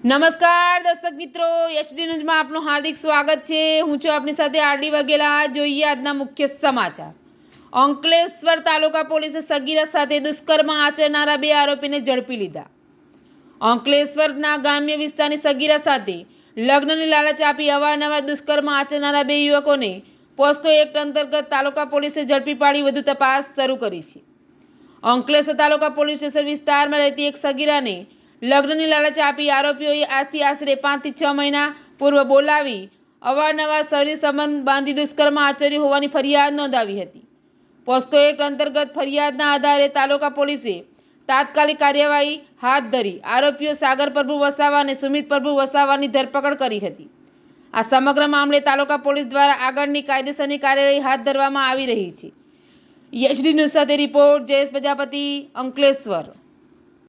નમસ્કાર દર્શક મિત્રો, એચડી ન્યૂઝમાં આપનું હાર્દિક સ્વાગત છે। હું છું આપની સાથે આરડી વાઘેલા। જોઈએ આજના મુખ્ય સમાચાર। અંકલેશ્વર તાલુકા પોલીસે સગીરા સાથે દુષ્કર્મ આચરનારા 2 આરોપીને ઝડપી લીધા। અંકલેશ્વરના ગ્રામ્ય વિસ્તારની સગીરા સાથે લગ્નની લાલચ આપી અવારનવાર દુષ્કર્મ આચરનારા 2 યુવકોને પોસ્કો એક્ટ અંતર્ગત તાલુકા પોલીસે ઝડપી પાડી વધુ તપાસ શરૂ કરી છે। અંકલેશ્વર તાલુકા પોલીસ સ્ટેશન વિસ્તારમાં રહેતી એક સગીરાને લગ્નની લાલચ આપી આરોપીઓએ આજથી આશરે 5 થી 6 મહિના પૂર્વ બોલાવી અવારનવાર શરીર સંબંધ બાંધી દુષ્કર્મ આચર્યું હોવાની ફરિયાદ નોંધાવી હતી। પોસ્કો એક્ટ અંતર્ગત ફરિયાદના આધારે તાલુકા પોલીસે તાત્કાલિક કાર્યવાહી હાથ ધરી આરોપીઓ સાગર પ્રભુ વસાવા અને સુમિત પ્રભુ વસાવાની ધરપકડ કરી હતી। આ સમગ્ર મામલે તાલુકા પોલીસ દ્વારા આગળની કાયદેસરની કાર્યવાહી હાથ ધરવામાં આવી રહી છે। એચડી ન્યૂઝ સાથે રિપોર્ટ જયેશ પ્રજાપતિ, અંકલેશ્વર।